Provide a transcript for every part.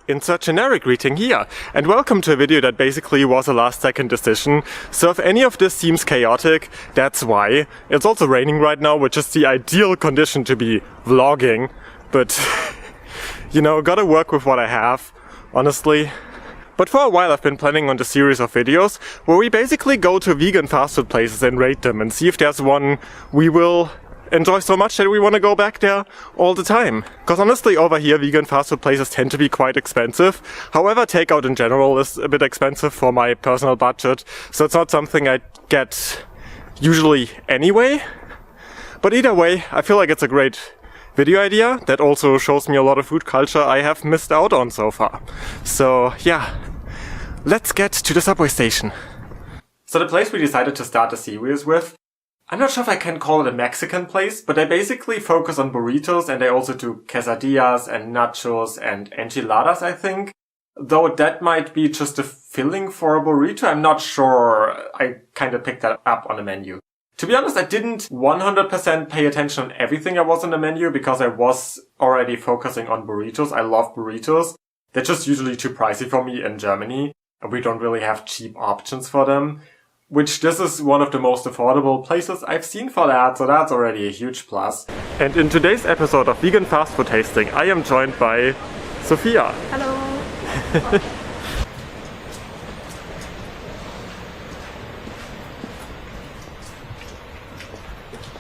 Insert generic greeting here, and welcome to a video that basically was a last-second decision. So if any of this seems chaotic, that's why. It's also raining right now, which is the ideal condition to be vlogging, but you know, gotta work with what I have, honestly. But for a while I've been planning on the series of videos where we basically go to vegan fast food places and rate them and see if there's one we will enjoy so much that we want to go back there all the time. Because honestly, over here vegan fast food places tend to be quite expensive. However, takeout in general is a bit expensive for my personal budget, so it's not something I get usually anyway. But either way, I feel like it's a great video idea that also shows me a lot of food culture I have missed out on so far. So yeah, let's get to the subway station. So the place we decided to start the series with, I'm not sure if I can call it a Mexican place, but they basically focus on burritos and they also do quesadillas and nachos and enchiladas, I think. Though that might be just a filling for a burrito, I'm not sure. I kind of picked that up on the menu. To be honest, I didn't 100% pay attention on everything that was on the menu because I was already focusing on burritos. I love burritos. They're just usually too pricey for me in Germany, and we don't really have cheap options for them. Which this is one of the most affordable places I've seen for that, so that's already a huge plus. And in today's episode of Vegan Fast Food Tasting, I am joined by Sophia. Hello!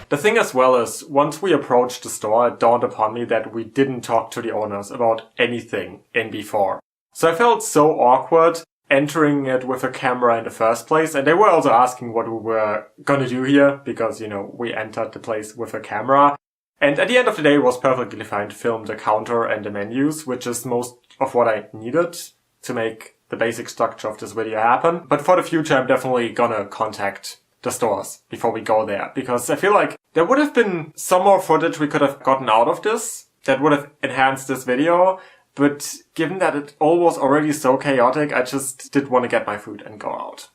The thing as well is, once we approached the store, it dawned upon me that we didn't talk to the owners about anything in before. So I felt so awkward entering it with a camera in the first place, and they were also asking what we were gonna do here, because, you know, we entered the place with a camera. And at the end of the day, it was perfectly fine to film the counter and the menus, which is most of what I needed to make the basic structure of this video happen. But for the future, I'm definitely gonna contact the stores before we go there, because I feel like there would have been some more footage we could have gotten out of this that would have enhanced this video. But given that it all was already so chaotic, I just did want to get my food and go out.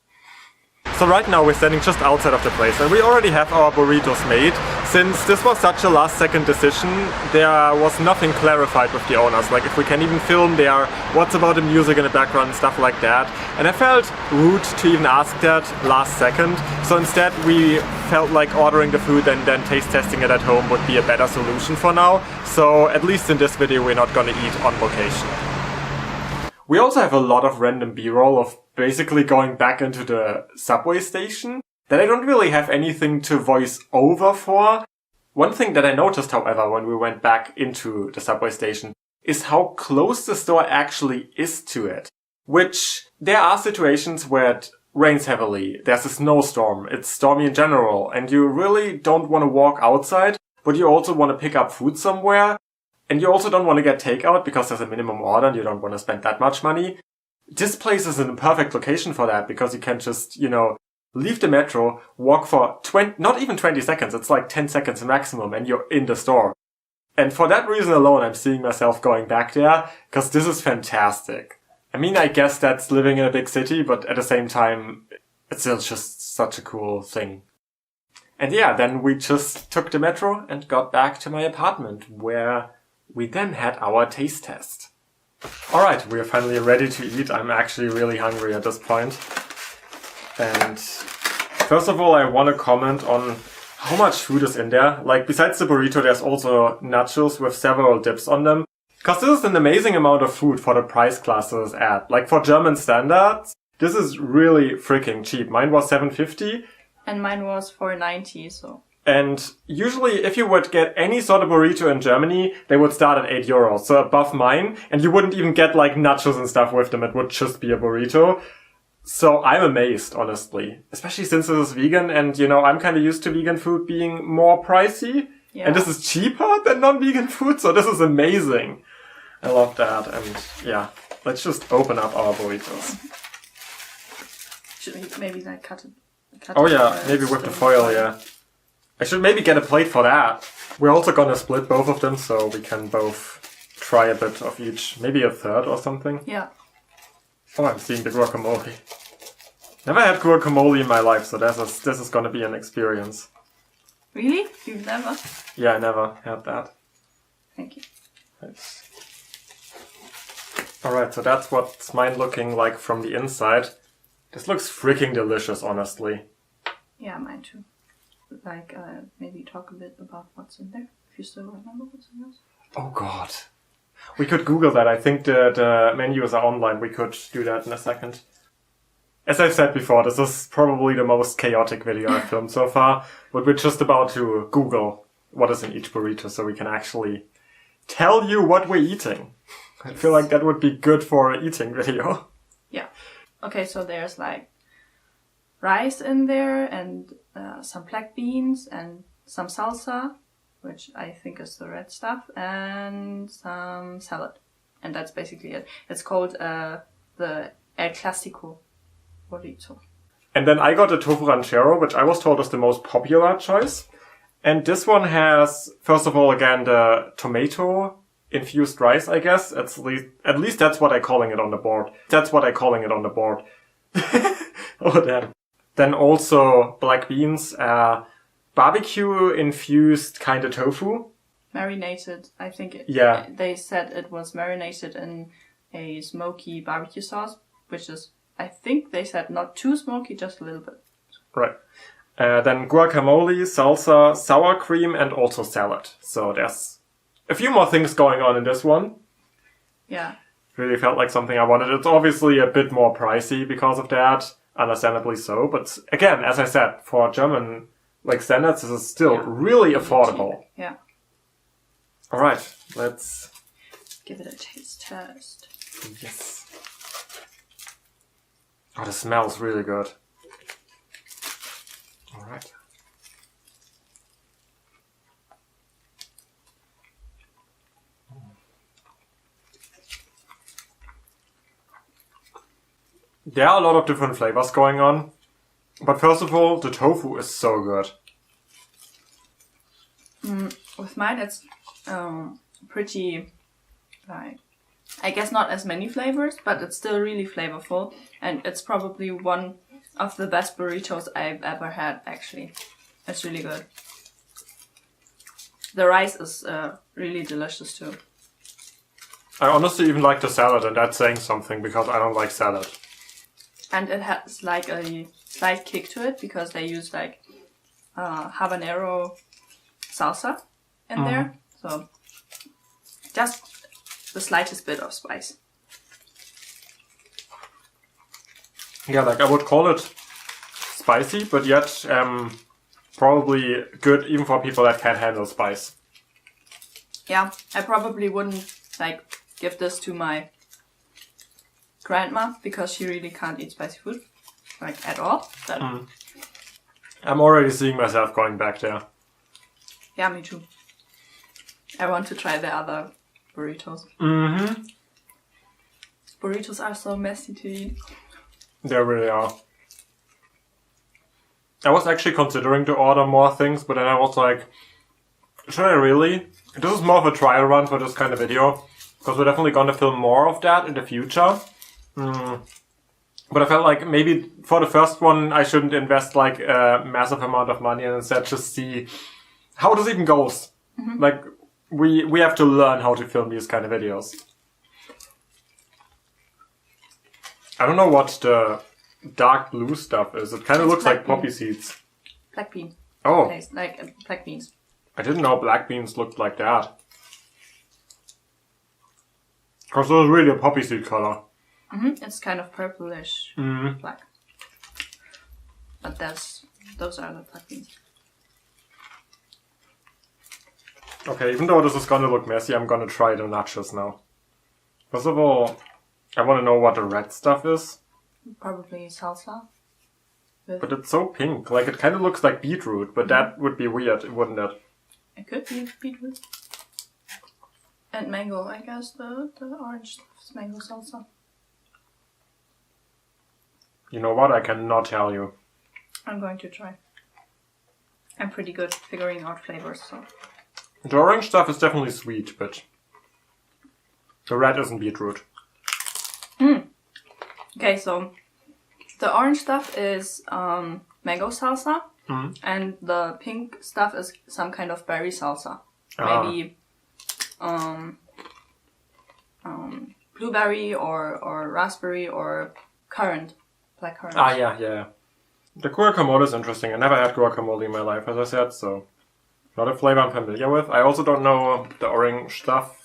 So right now we're standing just outside of the place and we already have our burritos made. Since this was such a last-second decision, there was nothing clarified with the owners. Like if we can even film there, what's about the music in the background and stuff like that. And I felt rude to even ask that last second. So instead we felt like ordering the food and then taste testing it at home would be a better solution for now. So at least in this video we're not gonna eat on location. We also have a lot of random b-roll of basically going back into the subway station that I don't really have anything to voice over for. One thing that I noticed, however, when we went back into the subway station is how close the store actually is to it. Which, there are situations where it rains heavily, there's a snowstorm, it's stormy in general, and you really don't want to walk outside, but you also want to pick up food somewhere. And you also don't want to get takeout because there's a minimum order and you don't want to spend that much money. This place is in a perfect location for that because you can just, you know, leave the metro, walk for not even 20 seconds, it's like 10 seconds maximum and you're in the store. And for that reason alone, I'm seeing myself going back there because this is fantastic. I mean, I guess that's living in a big city, but at the same time, it's still just such a cool thing. And yeah, then we just took the metro and got back to my apartment where we then had our taste test. Alright, we are finally ready to eat. I'm actually really hungry at this point. And first of all, I want to comment on how much food is in there. Like, besides the burrito, there's also nachos with several dips on them. Because this is an amazing amount of food for the price classes at. Like, for German standards, this is really freaking cheap. Mine was $7.50. And mine was $4.90, so... And usually if you would get any sort of burrito in Germany, they would start at €8, so above mine, and you wouldn't even get like nachos and stuff with them, it would just be a burrito. So I'm amazed, honestly. Especially since this is vegan and, you know, I'm kind of used to vegan food being more pricey. Yeah. And this is cheaper than non-vegan food, so this is amazing. I love that, and yeah, let's just open up our burritos. Should we maybe like cut it? Oh yeah, maybe with the foil, yeah. I should maybe get a plate for that. We're also gonna split both of them so we can both try a bit of each. Maybe a third or something. Yeah. Oh, I'm seeing the guacamole. Never had guacamole in my life, so this is gonna be an experience. Really? You've never? Yeah, I never had that. Thank you. Nice. Alright, so that's what's mine looking like from the inside. This looks freaking delicious, honestly. Yeah, mine too. Like, maybe talk a bit about what's in there, if you still remember what's in yours. Oh god. We could Google that. I think the menus are online. We could do that in a second. As I've said before, this is probably the most chaotic video I've filmed so far, but we're just about to Google what is in each burrito so we can actually tell you what we're eating. I feel like that would be good for an eating video. Yeah. Okay, so there's like rice in there and some black beans and some salsa, which I think is the red stuff, and some salad. And that's basically it. It's called the El Clásico burrito. And then I got a tofu ranchero, which I was told is the most popular choice. And this one has, first of all, again, the tomato infused rice, I guess. At least that's what I'm calling it on the board. Oh, damn. Then also black beans, barbecue infused kind of tofu. Marinated, I think. Yeah. They said it was marinated in a smoky barbecue sauce, which is, I think they said not too smoky, just a little bit. Right. Then guacamole, salsa, sour cream, and also salad. So there's a few more things going on in this one. Yeah. Really felt like something I wanted. It's obviously a bit more pricey because of that. Understandably so. But again, as I said, for German standards, this is still really affordable. Yeah. Alright, let's give it a taste test. Yes. Oh, this smells really good. Alright. There are a lot of different flavors going on. But first of all, the tofu is so good. With mine, it's pretty, I guess not as many flavors, but it's still really flavorful. And it's probably one of the best burritos I've ever had, actually. It's really good. The rice is really delicious too. I honestly even like the salad, and that's saying something because I don't like salad. And it has like a slight kick to it because they use like habanero salsa in there. So just the slightest bit of spice. Yeah, I would call it spicy, but yet probably good even for people that can't handle spice. Yeah, I probably wouldn't give this to my grandma because she really can't eat spicy food, at all. But I'm already seeing myself going back there. Yeah, me too. I want to try the other burritos. Mm-hmm. Burritos are so messy to eat. They really are. I was actually considering to order more things, but then I was like, should I really? This is more of a trial run for this kind of video, because we're definitely going to film more of that in the future. But I felt like maybe for the first one I shouldn't invest a massive amount of money and instead just see how this even goes. Mm-hmm. We have to learn how to film these kind of videos. I don't know what the dark blue stuff is. It kind of looks like poppy seeds. Black bean. Oh. Tastes like black beans. I didn't know black beans looked like that. Because it was really a poppy seed color. Mm-hmm. It's kind of purplish black. But those are the black beans. Okay, even though this is gonna look messy, I'm gonna try the nachos now. First of all, I want to know what the red stuff is. Probably salsa. But it's so pink. It kind of looks like beetroot, but that would be weird, wouldn't it? It could be beetroot. And mango, I guess the orange stuff is mango salsa. You know what? I cannot tell you. I'm going to try. I'm pretty good figuring out flavors, so. The orange stuff is definitely sweet, but the red isn't beetroot. Okay, so the orange stuff is mango salsa, and the pink stuff is some kind of berry salsa. Maybe blueberry or raspberry or currant, blackcurrant. Ah, yeah. The guacamole is interesting. I never had guacamole in my life, as I said, so not a flavor I'm familiar with. I also don't know the orange stuff.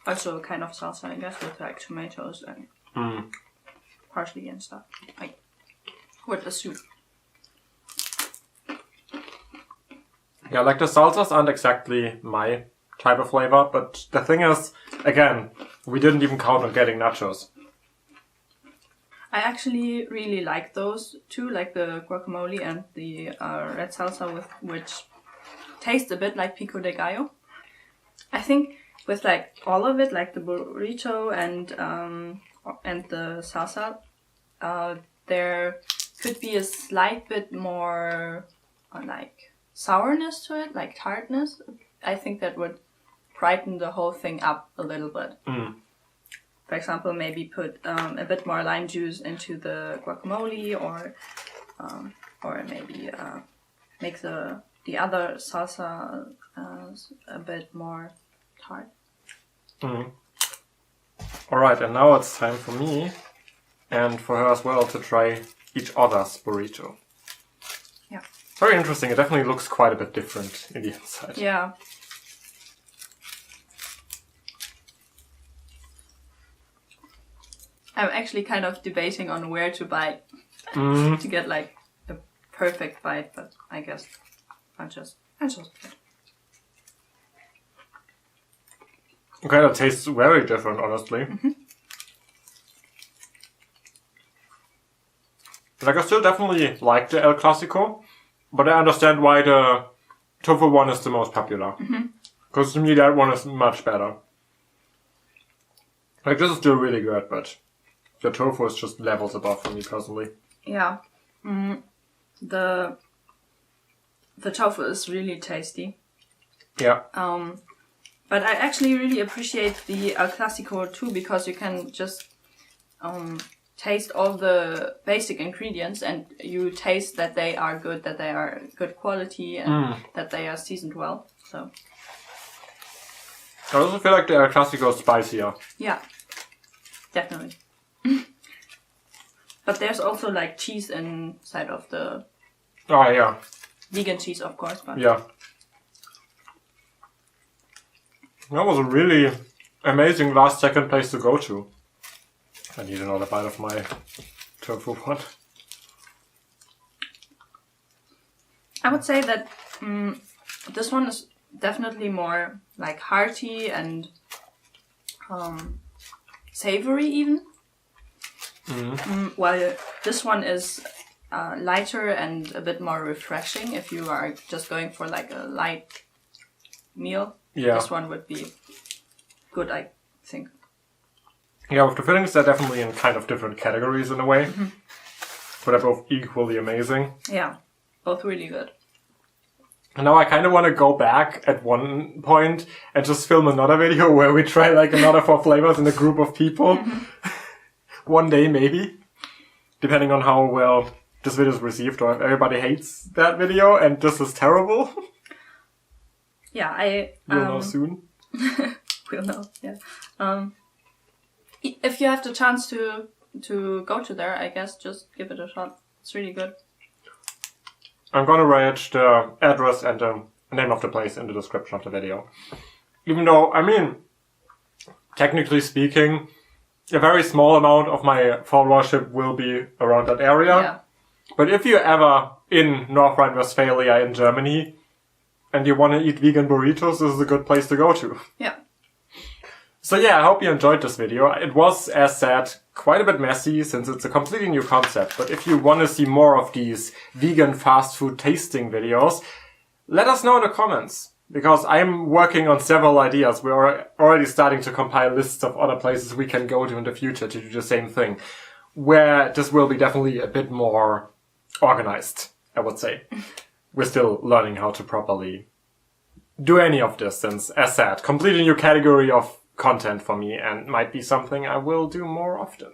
Also kind of salsa, I guess, with like tomatoes and parsley and stuff, like with the soup. Yeah, like the salsas aren't exactly my type of flavor, but the thing is, again, we didn't even count on getting nachos. I actually really like those two, like the guacamole and the red salsa, which taste a bit like pico de gallo. I think with like all of it, like the burrito and the salsa, there could be a slight bit more like sourness to it, like tartness. I think that would brighten the whole thing up a little bit. For example, maybe put a bit more lime juice into the guacamole, or maybe make the other salsa a bit more tart. Alright, and now it's time for me, and for her as well, to try each other's burrito. Yeah. Very interesting. It definitely looks quite a bit different in the inside. Yeah. I'm actually kind of debating on where to bite to get like a perfect bite, but I guess I'll just Okay, that tastes very different, honestly. Like, I still definitely like the El Clasico, but I understand why the tofu one is the most popular. Because to me that one is much better. Like, this is still really good, but the tofu is just levels above for me personally. Yeah. The tofu is really tasty. Yeah. But I actually really appreciate the El Clasico too, because you can just taste all the basic ingredients and you taste that they are good, that they are good quality, and that they are seasoned well. So I also feel like the El Clasico is spicier. yeah, definitely. But there's also like cheese inside of the Oh yeah. vegan cheese, of course. But Yeah. That was a really amazing last second place to go to. I need another bite of my tofu one. I would say that this one is definitely more like hearty and savory even. While this one is lighter and a bit more refreshing if you are just going for like a light meal. Yeah. This one would be good, I think. Yeah, with the fillings, they're definitely in kind of different categories in a way. But they're both equally amazing. Yeah, both really good. And now I kind of want to go back at one point and just film another video where we try like another 4 flavors in a group of people. One day maybe. Depending on how well this video is received, or if everybody hates that video and this is terrible. Yeah, We'll know soon. We'll know, yeah. If you have the chance to go to there, I guess just give it a shot. It's really good. I'm gonna write the address and the name of the place in the description of the video. Even though, I mean, technically speaking, a very small amount of my followership will be around that area. Yeah. But if you're ever in North Rhine-Westphalia in Germany and you want to eat vegan burritos, this is a good place to go to. Yeah. So yeah, I hope you enjoyed this video. It was, as said, quite a bit messy since it's a completely new concept. But if you want to see more of these vegan fast food tasting videos, let us know in the comments. Because I'm working on several ideas. We're already starting to compile lists of other places we can go to in the future to do the same thing. Where this will be definitely a bit more organized, I would say. We're still learning how to properly do any of this since, as said, completely new category of content for me and might be something I will do more often.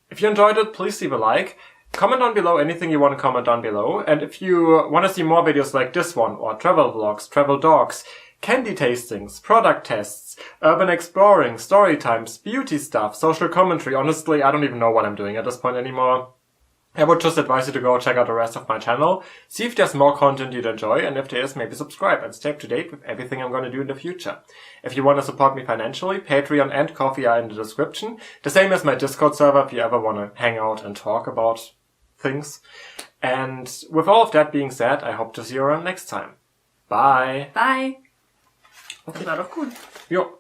If you enjoyed it, please leave a like. Comment down below anything you want to comment down below. And if you want to see more videos like this one, or travel vlogs, travel dogs, candy tastings, product tests, urban exploring, story times, beauty stuff, social commentary. Honestly, I don't even know what I'm doing at this point anymore. I would just advise you to go check out the rest of my channel, see if there's more content you'd enjoy, and if there is, maybe subscribe and stay up to date with everything I'm going to do in the future. If you want to support me financially, Patreon and Ko-fi are in the description. The same as my Discord server if you ever want to hang out and talk about things. And with all of that being said, I hope to see you around next time. Bye! Bye! Das war doch gut. Jo.